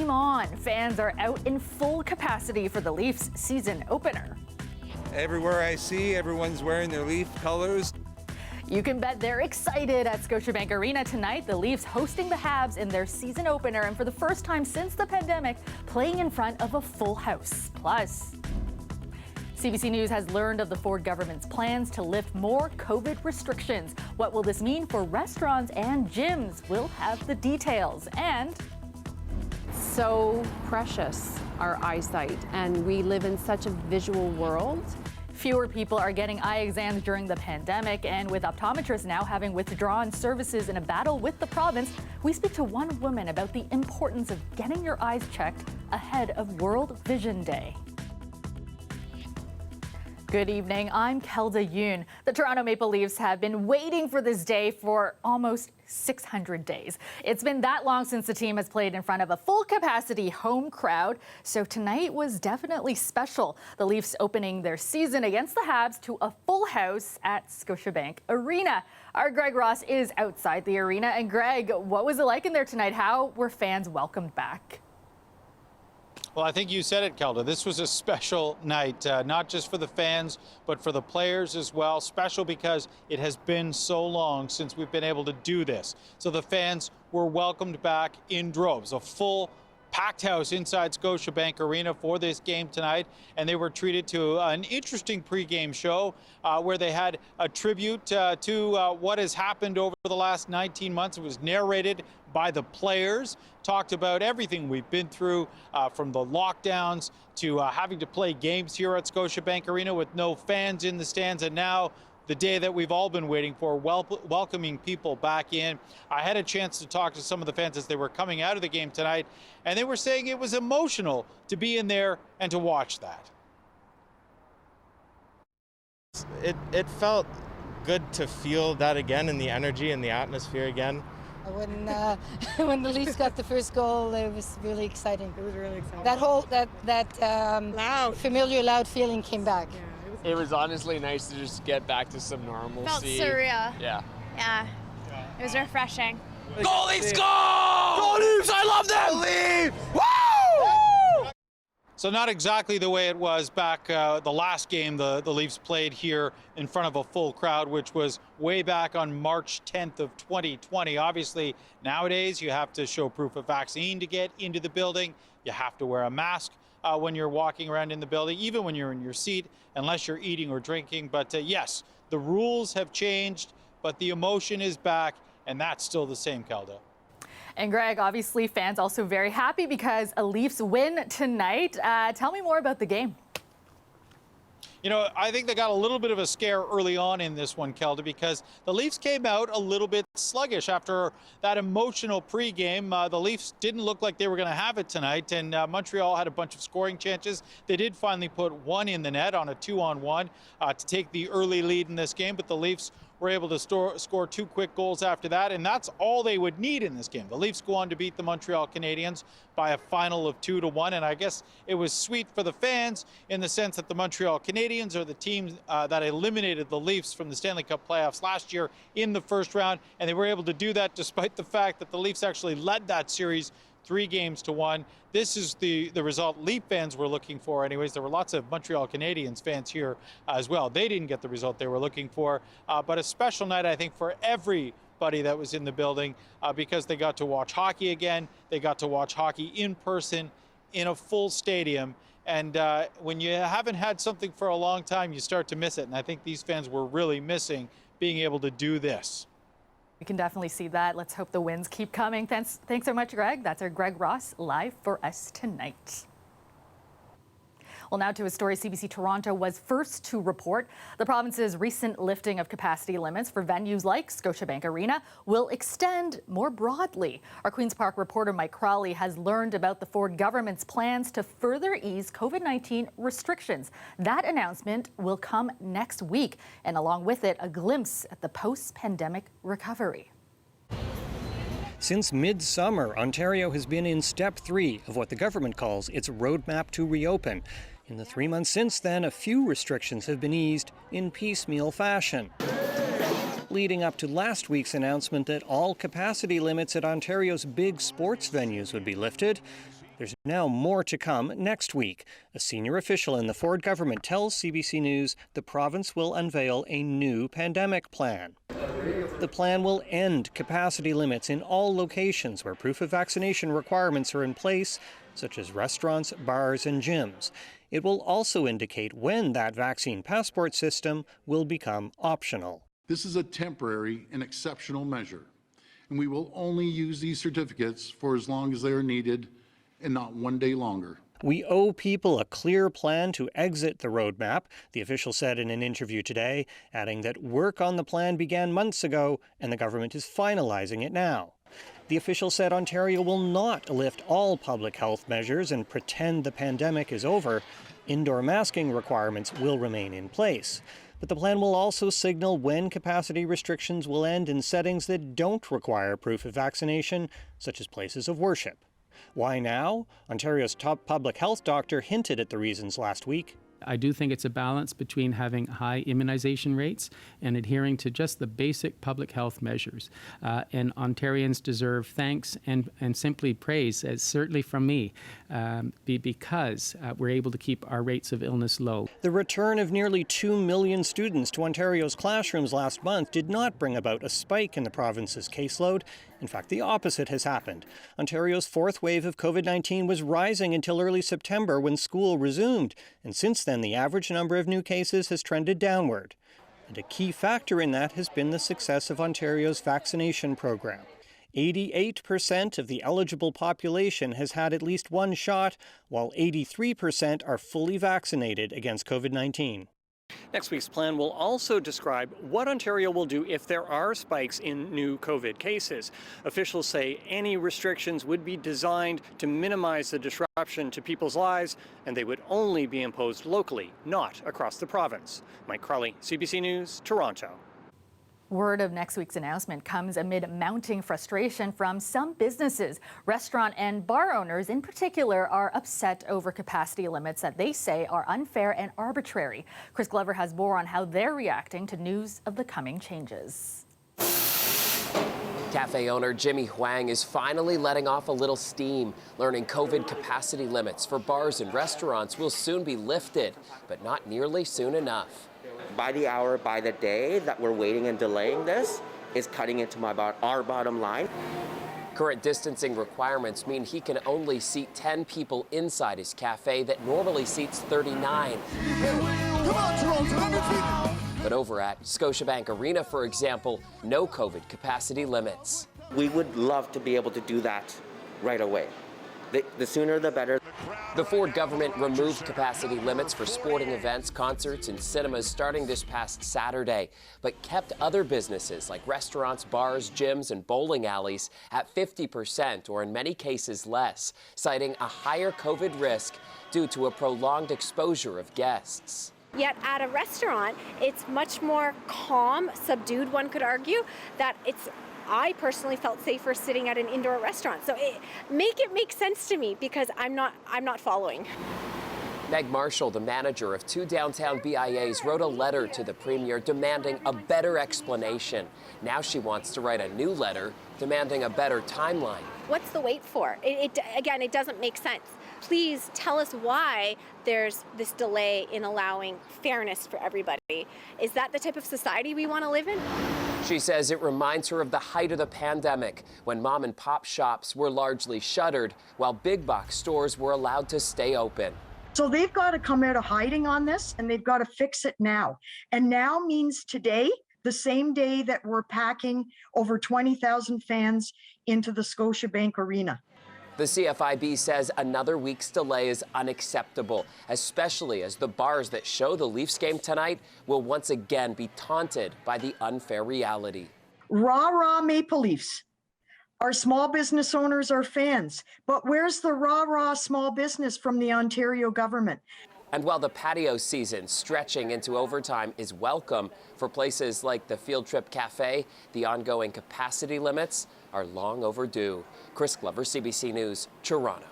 Game on! Fans are out in full capacity for the Leafs season opener. Everywhere I see, everyone's wearing their Leaf colors. You can bet they're excited at Scotiabank Arena tonight. The Leafs hosting the Habs in their season opener, and for the first time since the pandemic, playing in front of a full house. Plus, CBC News has learned of the Ford government's plans to lift more COVID restrictions. What will this mean for restaurants and gyms? We'll have the details. And so precious, our eyesight, and we live in such a visual world. Fewer people are getting eye exams during the pandemic, and with optometrists now having withdrawn services in a battle with the province, we speak to one woman about the importance of getting your eyes checked ahead of World Vision Day. Good evening, I'm Kelda Yoon. The Toronto Maple Leafs have been waiting for this day for almost 600 days. It's been that long since the team has played in front of a full capacity home crowd, so tonight was definitely special. The Leafs opening their season against the Habs to a full house at Scotiabank Arena. Our Greg Ross is outside the arena. And Greg, what was it like in there tonight? How were fans welcomed back? Well, I think you said it, Kelda. This was a special night, not just for the fans, but for the players as well. Special because it has been so long since we've been able to do this. So the fans were welcomed back in droves, a full packed house inside Scotiabank Arena for this game tonight, and they were treated to an interesting pregame show where they had a tribute to what has happened over the last 19 months. It was narrated by the players, talked about everything we've been through, from the lockdowns to having to play games here at Scotiabank Arena with no fans in the stands, and now the day that we've all been waiting for, welcoming people back in. I had a chance to talk to some of the fans as they were coming out of the game tonight, and they were saying it was emotional to be in there and to watch that. It felt good to feel that again, and the energy and the atmosphere again. When the Leafs got the first goal, it was really exciting. It was really exciting. That familiar loud feeling came back. Yeah, it was honestly nice to just get back to some normalcy. Felt surreal. Yeah. Yeah. It was refreshing. Go Leafs, go! Go Leafs, I love them! Leafs! Woo! So not exactly the way it was back the last game the Leafs played here in front of a full crowd, which was way back on March 10th of 2020. Obviously, nowadays you have to show proof of vaccine to get into the building. You have to wear a mask when you're walking around in the building, even when you're in your seat, unless you're eating or drinking. But yes, the rules have changed, but the emotion is back, and that's still the same, Kelda. And Greg, obviously fans also very happy because a Leafs win tonight. Tell me more about the game. You know, I think they got a little bit of a scare early on in this one, Kelda, because the Leafs came out a little bit sluggish after that emotional pregame. The Leafs didn't look like they were going to have it tonight, and Montreal had a bunch of scoring chances. They did finally put one in the net on a 2-on-1 to take the early lead in this game, but the Leafs were able to score two quick goals after that, and that's all they would need in this game. The Leafs go on to beat the Montreal Canadiens by a final of 2-1, and I guess it was sweet for the fans in the sense that the Montreal Canadiens are the team that eliminated the Leafs from the Stanley Cup playoffs last year in the first round, and they were able to do that despite the fact that the Leafs actually led that series 3-1. This is the result Leaf fans were looking for anyways. There were lots of Montreal Canadiens fans here as well. They didn't get the result they were looking for, but a special night, I think, for everybody that was in the building because they got to watch hockey again. They got to watch hockey in person in a full stadium. And when you haven't had something for a long time, you start to miss it. And I think these fans were really missing being able to do this. We can definitely see that. Let's hope the wins keep coming. Thanks so much, Greg. That's our Greg Ross live for us tonight. Well, now to a story CBC Toronto was first to report. The province's recent lifting of capacity limits for venues like Scotiabank Arena will extend more broadly. Our Queen's Park reporter Mike Crawley has learned about the Ford government's plans to further ease COVID-19 restrictions. That announcement will come next week, and along with it, a glimpse at the post-pandemic recovery. Since mid-summer, Ontario has been in step 3 of what the government calls its roadmap to reopen. In the 3 months since then, a few restrictions have been eased in piecemeal fashion, leading up to last week's announcement that all capacity limits at Ontario's big sports venues would be lifted. There's now more to come next week. A senior official in the Ford government tells CBC News the province will unveil a new pandemic plan. The plan will end capacity limits in all locations where proof of vaccination requirements are in place, such as restaurants, bars, and gyms. It will also indicate when that vaccine passport system will become optional. This is a temporary and exceptional measure, and we will only use these certificates for as long as they are needed and not one day longer. We owe people a clear plan to exit the roadmap, the official said in an interview today, adding that work on the plan began months ago and the government is finalizing it now. The official said Ontario will not lift all public health measures and pretend the pandemic is over. Indoor masking requirements will remain in place. But the plan will also signal when capacity restrictions will end in settings that don't require proof of vaccination, such as places of worship. Why now? Ontario's top public health doctor hinted at the reasons last week. I do think it's a balance between having high immunization rates and adhering to just the basic public health measures. And Ontarians deserve thanks and simply praise, as certainly from me, because we're able to keep our rates of illness low. The return of nearly 2 million students to Ontario's classrooms last month did not bring about a spike in the province's caseload. In fact, the opposite has happened. Ontario's fourth wave of COVID-19 was rising until early September when school resumed, and since then the average number of new cases has trended downward. And a key factor in that has been the success of Ontario's vaccination program. 88% of the eligible population has had at least one shot, while 83% are fully vaccinated against COVID-19. Next week's plan will also describe what Ontario will do if there are spikes in new COVID cases. Officials say any restrictions would be designed to minimize the disruption to people's lives, and they would only be imposed locally, not across the province. Mike Crawley, CBC News, Toronto. Word of next week's announcement comes amid mounting frustration from some businesses. Restaurant and bar owners in particular are upset over capacity limits that they say are unfair and arbitrary. Chris Glover has more on how they're reacting to news of the coming changes. Cafe owner Jimmy Huang is finally letting off a little steam, learning COVID capacity limits for bars and restaurants will soon be lifted, but not nearly soon enough. By the hour, by the day that we're waiting and delaying this is cutting into our bottom line. Current distancing requirements mean he can only seat 10 people inside his cafe that normally seats 39. But over at Scotiabank Arena, for example, no COVID capacity limits. We would love to be able to do that right away. The sooner the better. The Ford government removed capacity limits for sporting events, concerts, and cinemas starting this past Saturday, but kept other businesses like restaurants, bars, gyms, and bowling alleys at 50% or in many cases less, citing a higher COVID risk due to a prolonged exposure of guests. Yet at a restaurant, it's much more calm, subdued, one could argue, that I personally felt safer sitting at an indoor restaurant. So make it make sense to me because I'm not following. Meg Marshall, the manager of 2 downtown BIAs, wrote a letter to the Premier demanding a better explanation. Now she wants to write a new letter demanding a better timeline. What's the wait for? Again, it doesn't make sense. Please tell us why there's this delay in allowing fairness for everybody. Is that the type of society we want to live in? She says it reminds her of the height of the pandemic, when mom and pop shops were largely shuttered, while big box stores were allowed to stay open. So they've got to come out of hiding on this, and they've got to fix it now. And now means today, the same day that we're packing over 20,000 fans into the Scotiabank Arena. The CFIB says another week's delay is unacceptable, especially as the bars that show the Leafs game tonight will once again be taunted by the unfair reality. Rah, rah, Maple Leafs. Our small business owners are fans, but where's the rah, rah small business from the Ontario government? And while the patio season stretching into overtime is welcome for places like the Field Trip Cafe, the ongoing capacity limits are long overdue. Chris Glover, CBC News, Toronto.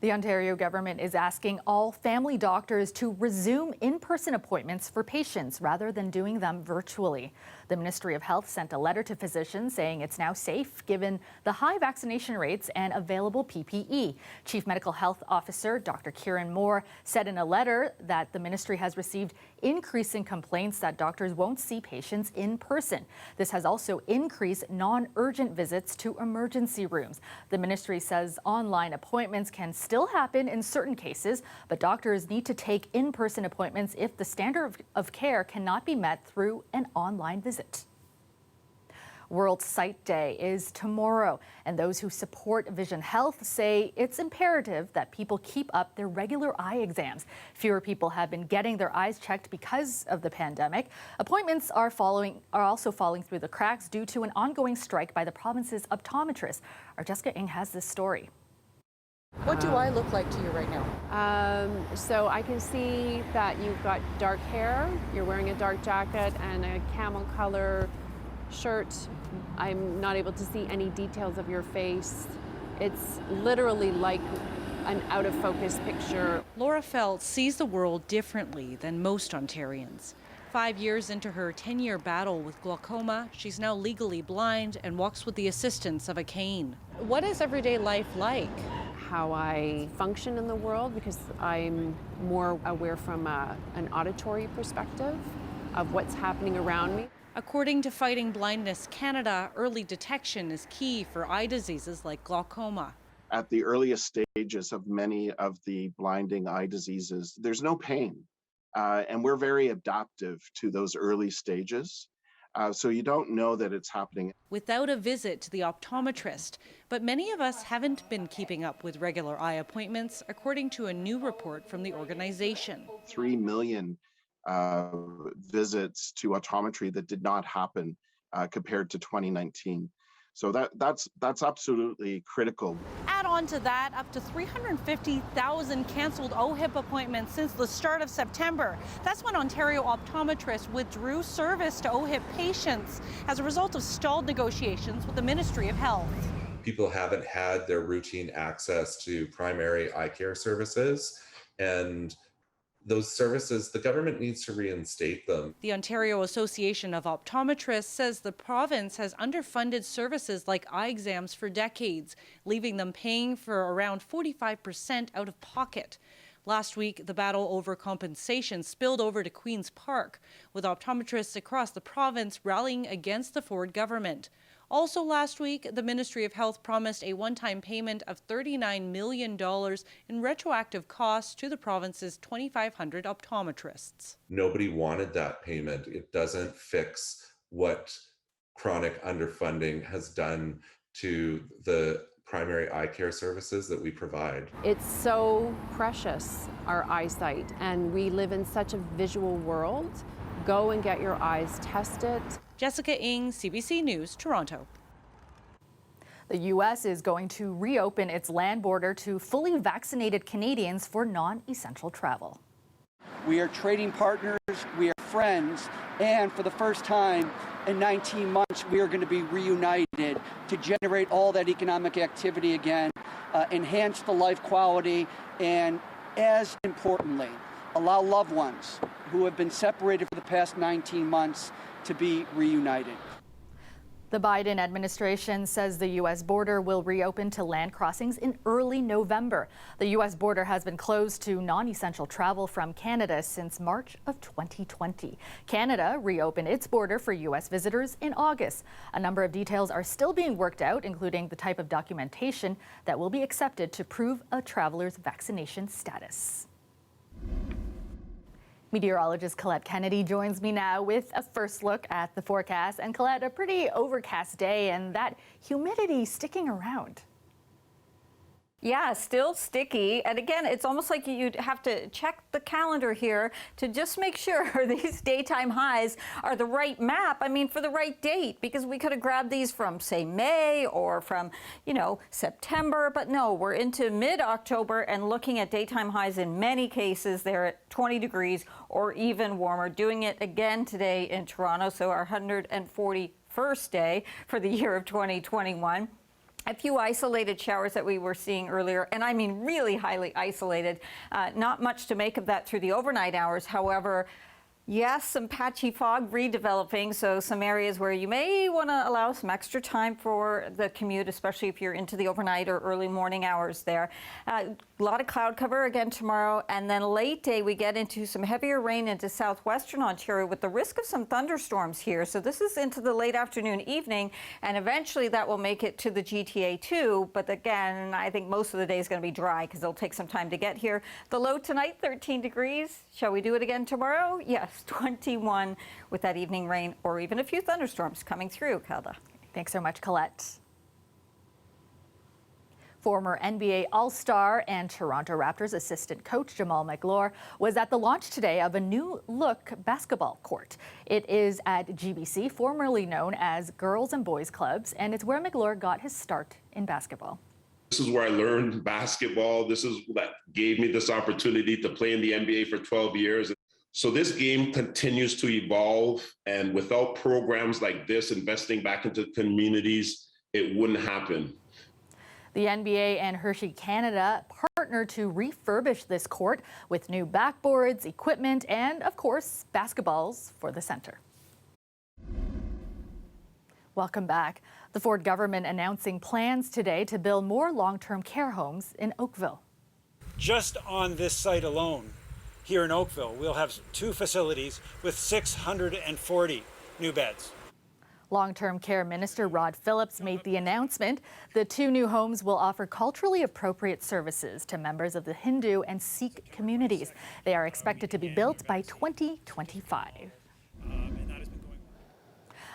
The Ontario government is asking all family doctors to resume in-person appointments for patients rather than doing them virtually. The Ministry of Health sent a letter to physicians saying it's now safe given the high vaccination rates and available PPE. Chief Medical Health Officer Dr. Kieran Moore said in a letter that the ministry has received increasing complaints that doctors won't see patients in person. This has also increased non-urgent visits to emergency rooms. The ministry says online appointments can still happen in certain cases, but doctors need to take in-person appointments if the standard of care cannot be met through an online visit. World Sight Day is tomorrow, and those who support vision health say it's imperative that people keep up their regular eye exams. Fewer people have been getting their eyes checked because of the pandemic. Appointments are also falling through the cracks due to an ongoing strike by the province's optometrists. Our Jessica Ng has this story. What do I look like to you right now? So I can see that you've got dark hair, you're wearing a dark jacket and a camel color shirt. I'm not able to see any details of your face. It's literally like an out of focus picture. Laura Felt sees the world differently than most Ontarians. 5 years into her 10-year battle with glaucoma, she's now legally blind and walks with the assistance of a cane. What is everyday life like? How I function in the world, because I'm more aware from an auditory perspective of what's happening around me. According to Fighting Blindness Canada, early detection is key for eye diseases like glaucoma. At the earliest stages of many of the blinding eye diseases, there's no pain. And we're very adaptive to those early stages. So you don't know that it's happening. Without a visit to the optometrist, but many of us haven't been keeping up with regular eye appointments, according to a new report from the organization. 3 million visits to optometry that did not happen compared to 2019. So that's absolutely critical. Add on to that up to 350,000 canceled OHIP appointments since the start of September. That's when Ontario optometrists withdrew service to OHIP patients as a result of stalled negotiations with the Ministry of Health. People haven't had their routine access to primary eye care services, and those services, the government needs to reinstate them. The Ontario Association of Optometrists says the province has underfunded services like eye exams for decades, leaving them paying for around 45% out of pocket. Last week, the battle over compensation spilled over to Queen's Park, with optometrists across the province rallying against the Ford government. Also last week, the Ministry of Health promised a one-time payment of $39 million in retroactive costs to the province's 2,500 optometrists. Nobody wanted that payment. It doesn't fix what chronic underfunding has done to the primary eye care services that we provide. It's so precious, our eyesight, and we live in such a visual world. Go and get your eyes tested. Jessica Ng, CBC News, Toronto. The U.S. is going to reopen its land border to fully vaccinated Canadians for non-essential travel. We are trading partners, we are friends, and for the first time in 19 months, we are going to be reunited to generate all that economic activity again, enhance the life quality, and as importantly, allow loved ones who have been separated for the past 19 months to be reunited. The Biden administration says the U.S. border will reopen to land crossings in early November. The U.S. border has been closed to non-essential travel from Canada since March of 2020. Canada reopened its border for U.S. visitors in August. A number of details are still being worked out, including the type of documentation that will be accepted to prove a traveler's vaccination status. Meteorologist Colette Kennedy joins me now with a first look at the forecast. And Colette, a pretty overcast day and that humidity sticking around. Yeah, still sticky. And again, it's almost like you'd have to check the calendar here to just make sure these daytime highs are the right map. I mean, for the right date, because we could have grabbed these from, say, May or from, September. But no, we're into mid-October and looking at daytime highs in many cases. They're at 20 degrees or even warmer. Doing it again today in Toronto. So our 141st day for the year of 2021. A few isolated showers that we were seeing earlier, and I mean really highly isolated. Not much to make of that through the overnight hours. However, Yes, some patchy fog redeveloping, so some areas where you may want to allow some extra time for the commute, especially if you're into the overnight or early morning hours there. A lot of cloud cover again tomorrow, and then late day we get into some heavier rain into southwestern Ontario with the risk of some thunderstorms here. So this is into the late afternoon, evening, and eventually that will make it to the GTA too. But again, I think most of the day is going to be dry because it'll take some time to get here. The low tonight, 13 degrees. Shall we do it again tomorrow? Yes. 21 with that evening rain or even a few thunderstorms coming through, Kelda. Thanks so much, Colette. Former NBA All-Star and Toronto Raptors assistant coach Jamal McGlure was at the launch today of a new look basketball court. It is at GBC, formerly known as Girls and Boys Clubs, and it's where McGlure got his start in basketball. This is where I learned basketball. This is that gave me this opportunity to play in the NBA for 12 years. So this game continues to evolve, and without programs like this, investing back into communities, it wouldn't happen. The NBA and Hershey Canada partnered to refurbish this court with new backboards, equipment, and of course, basketballs for the center. Welcome back. The Ford government announcing plans today to build more long-term care homes in Oakville. Just on this site alone, here in Oakville, we'll have 2 facilities with 640 new beds. Long-term care minister Rod Phillips made the announcement. The 2 new homes will offer culturally appropriate services to members of the Hindu and Sikh communities. They are expected to be built by 2025.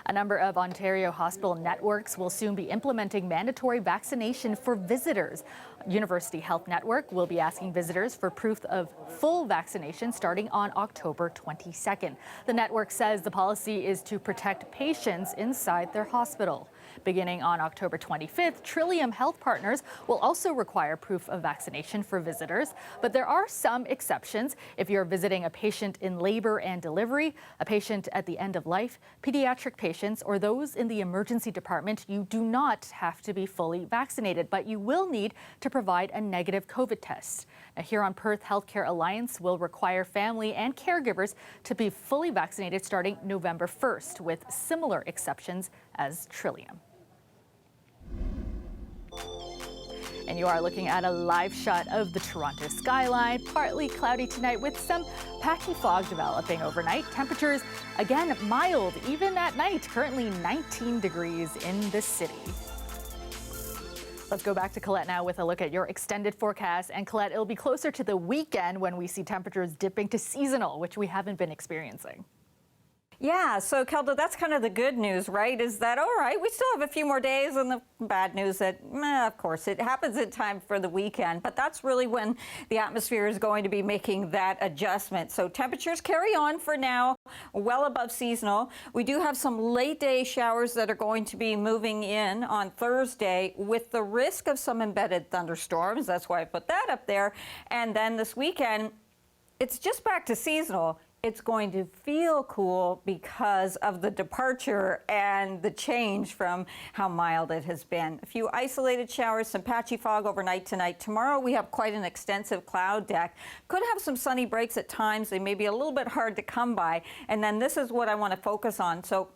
A number of Ontario hospital networks will soon be implementing mandatory vaccination for visitors. University Health Network will be asking visitors for proof of full vaccination starting on October 22nd. The network says the policy is to protect patients inside their hospital. Beginning on October 25th, Trillium Health Partners will also require proof of vaccination for visitors, but there are some exceptions. If you're visiting a patient in labor and delivery, a patient at the end of life, pediatric patients, or those in the emergency department, you do not have to be fully vaccinated, but you will need to provide a negative COVID test. Now, here on Perth, Healthcare Alliance will require family and caregivers to be fully vaccinated starting November 1st, with similar exceptions as Trillium. And you are looking at a live shot of the Toronto skyline. Partly cloudy tonight with some patchy fog developing overnight. Temperatures, again, mild even at night. Currently 19 degrees in the city. Let's go back to Colette now with a look at your extended forecast. And Colette, it'll be closer to the weekend when we see temperatures dipping to seasonal, which we haven't been experiencing. Yeah, so Kelda, that's kind of the good news, right? Is that, all right, we still have a few more days, and the bad news that, of course, it happens in time for the weekend, but that's really when the atmosphere is going to be making that adjustment. So temperatures carry on for now, well above seasonal. We do have some late day showers that are going to be moving in on Thursday with the risk of some embedded thunderstorms. That's why I put that up there. And then this weekend, it's just back to seasonal. It's going to feel cool because of the departure and the change from how mild it has been. A few isolated showers, some patchy fog overnight tonight. Tomorrow we have quite an extensive cloud deck. Could have some sunny breaks at times. They may be a little bit hard to come by. And then this is what I want to focus on. So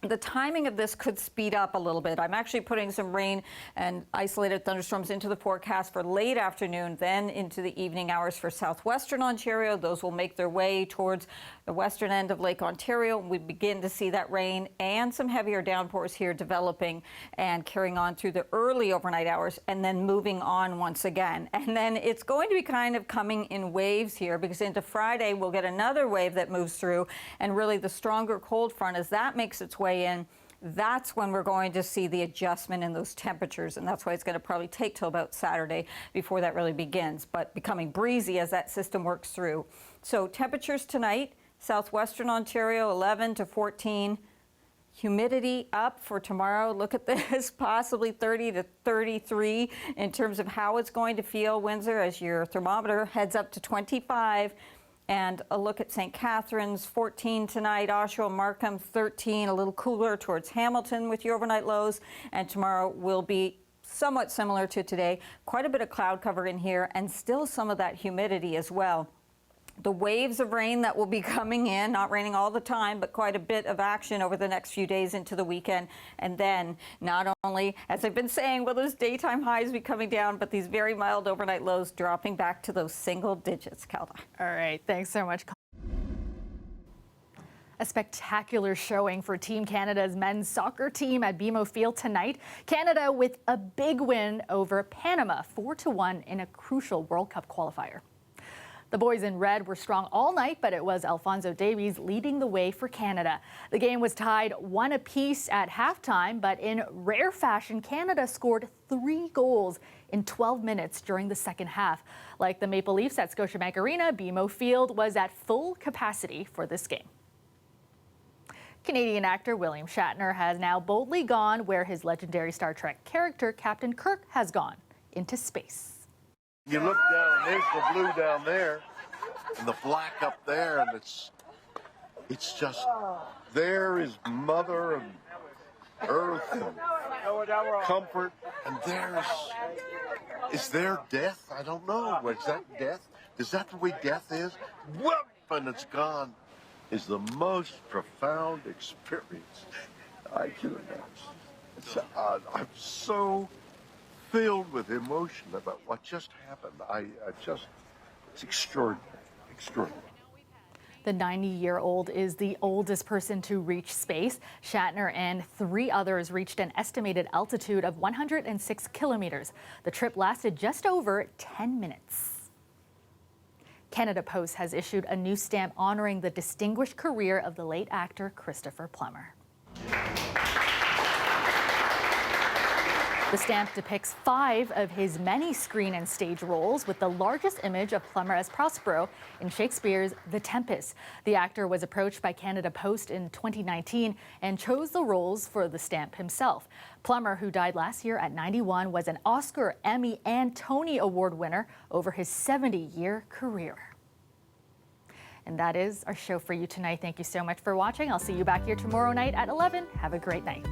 the timing of this could speed up a little bit. I'm actually putting some rain and isolated thunderstorms into the forecast for late afternoon, then into the evening hours for southwestern Ontario. Those will make their way towards the western end of Lake Ontario. We begin to see that rain and some heavier downpours here developing and carrying on through the early overnight hours and then moving on once again. And then it's going to be kind of coming in waves here because into Friday we'll get another wave that moves through, and really the stronger cold front as that makes its way in, that's when we're going to see the adjustment in those temperatures, and that's why it's going to probably take till about Saturday before that really begins, but becoming breezy as that system works through. So temperatures tonight, southwestern Ontario 11 to 14. Humidity up for tomorrow. Look at this, possibly 30 to 33 in terms of how it's going to feel, Windsor, as your thermometer heads up to 25. And a look at St. Catharines, 14 tonight, Oshawa, Markham, 13, a little cooler towards Hamilton with your overnight lows. And tomorrow will be somewhat similar to today. Quite a bit of cloud cover in here and still some of that humidity as well. The waves of rain that will be coming in, not raining all the time, but quite a bit of action over the next few days into the weekend. And then not only, as I've been saying, will those daytime highs be coming down, but these very mild overnight lows dropping back to those single digits, Kelda. All right, thanks so much. A spectacular showing for Team Canada's men's soccer team at BMO Field tonight. Canada with a big win over Panama, 4-1 in a crucial World Cup qualifier. The boys in red were strong all night, but it was Alphonso Davies leading the way for Canada. The game was tied 1 apiece at halftime, but in rare fashion, Canada scored 3 goals in 12 minutes during the second half. Like the Maple Leafs at Scotiabank Arena, BMO Field was at full capacity for this game. Canadian actor William Shatner has now boldly gone where his legendary Star Trek character Captain Kirk has gone, into space. You look down, there's the blue down there, and the black up there, and it's just, there is Mother and Earth and comfort, and is there death? I don't know. Is that death? Is that the way death is? Whoop, and it's gone. Is the most profound experience I can imagine. I'm so filled with emotion about what just happened. It's extraordinary, extraordinary. The 90-year-old is the oldest person to reach space. Shatner and 3 others reached an estimated altitude of 106 kilometers. The trip lasted just over 10 minutes. Canada Post has issued a new stamp honoring the distinguished career of the late actor Christopher Plummer. The stamp depicts 5 of his many screen and stage roles, with the largest image of Plummer as Prospero in Shakespeare's The Tempest. The actor was approached by Canada Post in 2019 and chose the roles for the stamp himself. Plummer, who died last year at 91, was an Oscar, Emmy, and Tony Award winner over his 70-year career. And that is our show for you tonight. Thank you so much for watching. I'll see you back here tomorrow night at 11. Have a great night.